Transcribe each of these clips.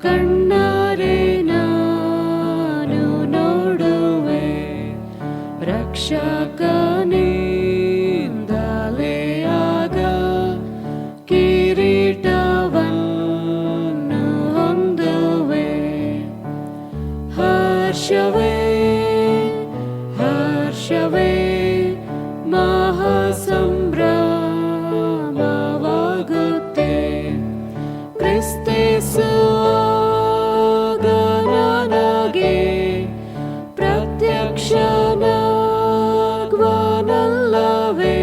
ಕಣ್ಣಾರೆ ನಾನು ನೋಡುವೆ, ರಕ್ಷಕನಿಂದಲೇ ಆಗ ಕಿರೀಟವನ್ನು ಹೊಂದುವೆ. ಹರ್ಷವೇ ಹರ್ಷವೇ ಮಹಾಸಂಭ್ರಮವಾಗುತ್ತೆ, ಕ್ರಿಸ್ತೇಸುವಾಗ ನನಗೆ ಪ್ರತ್ಯಕ್ಷನಾಗುವನಲ್ಲವೇ.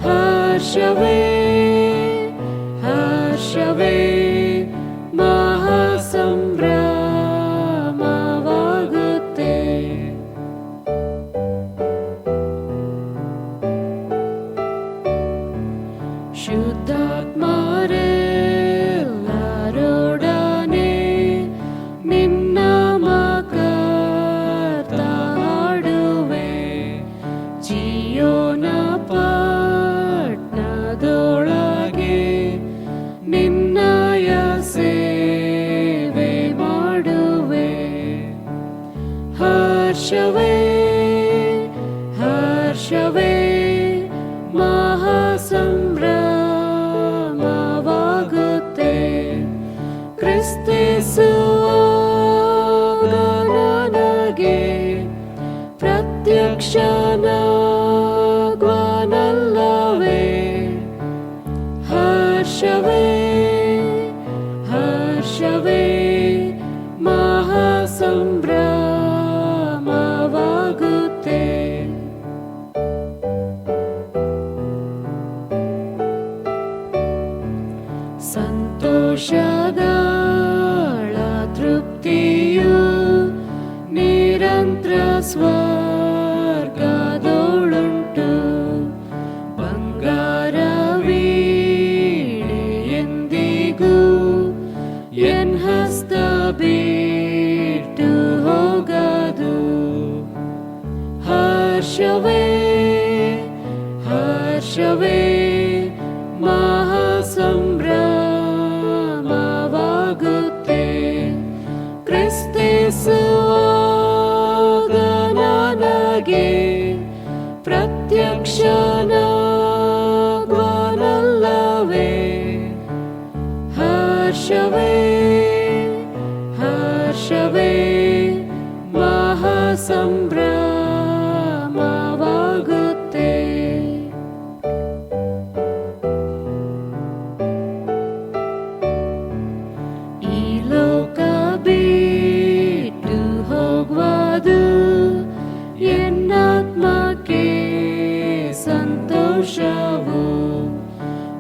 ಹರ್ಷವೇ ಹರ್ಷವೇ ಮಹಾಸಂಭ್ರಮವಾಗುತ್ತೆ. ಶುದ್ಧಾತ್ಮರೆಲ್ಲರೊಡನೆ ನಿನ್ನ ಕರ್ತ ಹಾಡುವೆ, ಜೀಯೋನ ಪಟ್ಟಣದೊಳಗೆ ನಿನ್ನಯ ಸೇವೆ ಮಾಡುವೆ. ಹರ್ಷವೇ ಹರ್ಷವೇ ಮಹಾಸಂಭ್ರಮವಾಗುತ್ತೆ, ಕ್ರಿಸ್ತೇಸುವಾಗ ನನಗೆ ಪ್ರತ್ಯಕ್ಷನಾಗುವನಲ್ಲವೇ. ಹರ್ಷವೇ ಹರ್ಷವೇ ಮಹಾಸಂಭ್ರಮವಾಗುತ್ತೆ. ಸಂತೋಷಗಳ ತೃಪ್ತಿಯು ನಿರಂತರ ಸ್ವರ್ಗದೊಳುಂಟು, ಬಂಗಾರವೀಣೆ ಎಂದಿಗೂ ಎನ್ ಹಸ್ತ ಬಿಟ್ಟು ಹೋಗದು. ಹರ್ಷವೇ ಹರ್ಷವೇ ಮಹಾಸಂಭ್ರಮವಾಗುತ್ತೆ, ಕ್ರಿಸ್ತೇಸುವಾಗ ನನಗೆ ಪ್ರತ್ಯಕ್ಷನಾಗುವನಲ್ಲವೇ. ಹರ್ಷವೇ ಹರ್ಷವೇ ಮಹಾಸಂಭ್ರಮವಾಗುತ್ತೆ. ಈ ಲೋಕ ಬಿಟ್ಟು ಹೋಗುವುದು ಎನ್ನಾತ್ಮಕ್ಕೆ ಸಂತೋಷವು,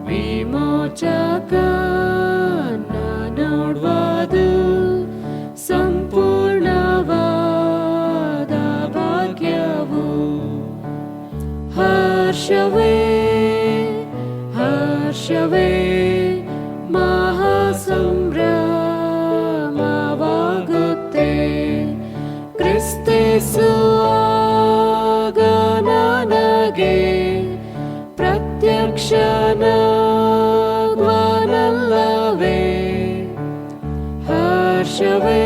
ವಿಮೋಚಕನ ನೋಡುವುದು ಸಂಪೂರ್ಣವಾದ ಭಾಗ್ಯವು. ಹರ್ಷವೇ ಹರ್ಷವೇ ಮಹಾಸಂಭ್ರಮವಾಗುತ್ತೆ, ಕ್ರಿಸ್ತೇಸುವಾಗ ನನಗೆ ಪ್ರತ್ಯಕ್ಷನಾಗುವನಲ್ಲವೇ. ಹರ್ಷವೇ